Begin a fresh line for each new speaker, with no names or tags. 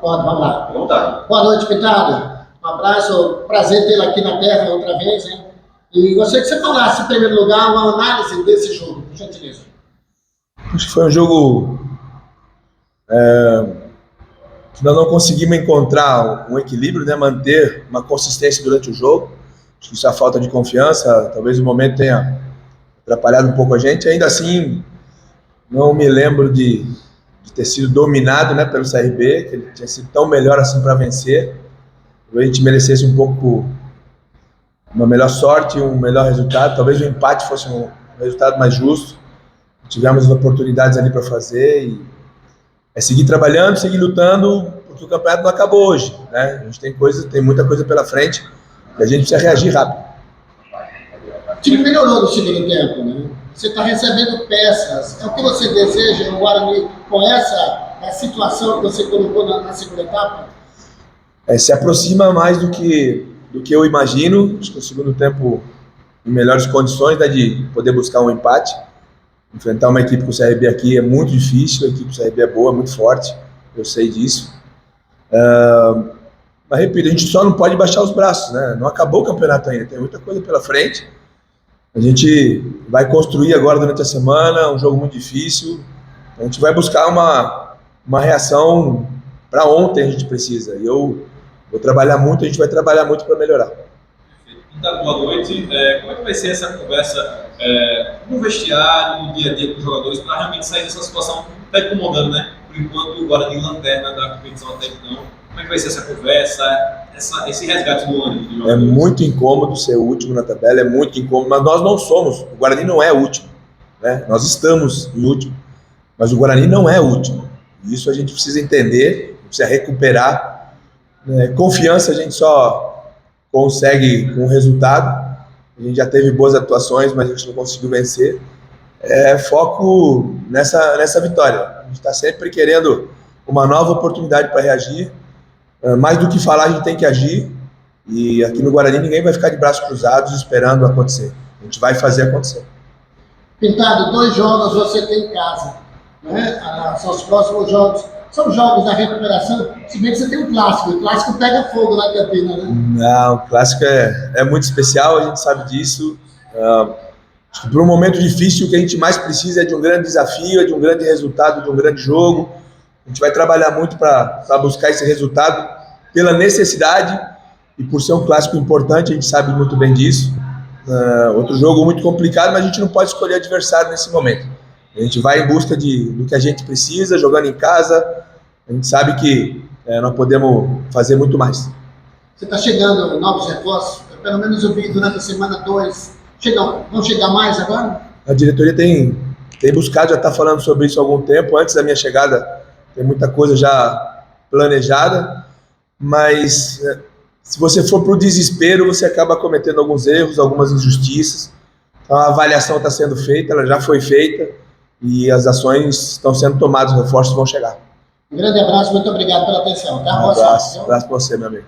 Pode, vamos lá.
À vontade.
Boa noite, Pintado. Um abraço, prazer tê-lo aqui na Terra outra vez, né? E gostaria que você falasse, em primeiro lugar, uma análise desse jogo, por gentileza.
Acho que foi um jogo que nós não conseguimos encontrar um equilíbrio, né? Manter uma consistência durante o jogo. Acho que isso é a falta de confiança, talvez o momento tenha atrapalhado um pouco a gente. Ainda assim, não me lembro de ter sido dominado, né, pelo CRB, que ele tinha sido tão melhor assim para vencer. Talvez a gente merecesse um pouco uma melhor sorte, um melhor resultado. Talvez o empate fosse um resultado mais justo. Tivemos oportunidades ali para fazer e seguir trabalhando, seguir lutando, porque o campeonato não acabou hoje, né? A gente tem muita coisa pela frente e a gente precisa reagir rápido.
O time melhorou no segundo tempo, né? Você está recebendo peças. É o que você deseja no Guarani com essa situação que você colocou na segunda etapa?
Se aproxima mais do que eu imagino. Acho que o segundo tempo em melhores condições, né, de poder buscar um empate. Enfrentar uma equipe com o CRB aqui é muito difícil, a equipe do CRB é boa, muito forte, eu sei disso. Mas repito, a gente só não pode baixar os braços, né? Não acabou o campeonato ainda, tem muita coisa pela frente. A gente vai construir agora durante a semana, um jogo muito difícil. A gente vai buscar uma reação para ontem, a gente precisa. E eu vou trabalhar muito, a gente vai trabalhar muito para melhorar.
Então, boa noite. Como é que vai ser essa conversa no vestiário, no dia a dia com os jogadores, para realmente sair dessa situação que está incomodando, né? Por enquanto, o Guarani lanterna da competição até então. Como é que vai ser essa conversa, esse resgate do ânimo dos jogadores?
É muito incômodo ser o último na tabela, é muito incômodo, mas nós não somos. O Guarani não é o último, né? Nós estamos em último, mas o Guarani não é o último. Isso a gente precisa entender, precisa recuperar. Confiança a gente só consegue com o resultado. A gente já teve boas atuações, mas a gente não conseguiu vencer. Foco nessa vitória. A gente está sempre querendo uma nova oportunidade para reagir. Mais do que falar, a gente tem que agir. E aqui no Guarani ninguém vai ficar de braços cruzados esperando acontecer. A gente vai fazer acontecer.
Pintado, 2 jogos você tem em casa, né? São os próximos jogos. São jogos da recuperação, se bem que você tem um clássico. O clássico pega fogo na Campina, né?
Não, o clássico é muito especial, a gente sabe disso. Acho que por um momento difícil, o que a gente mais precisa é de um grande desafio, é de um grande resultado, de um grande jogo. A gente vai trabalhar muito para buscar esse resultado pela necessidade e por ser um clássico importante, a gente sabe muito bem disso. Outro jogo muito complicado, mas a gente não pode escolher adversário nesse momento. A gente vai em busca do que a gente precisa, jogando em casa. A gente sabe que nós podemos fazer muito mais.
Você está chegando novos reforços? Pelo menos eu vi durante a semana 2. Vão chegar mais agora?
A diretoria tem buscado, já está falando sobre isso há algum tempo. Antes da minha chegada, tem muita coisa já planejada. Mas se você for para o desespero, você acaba cometendo alguns erros, algumas injustiças. Então, a avaliação está sendo feita, ela já foi feita. E as ações estão sendo tomadas, os reforços vão chegar.
Um grande abraço, muito obrigado pela atenção. Até a
próxima. Abraço para você, meu amigo.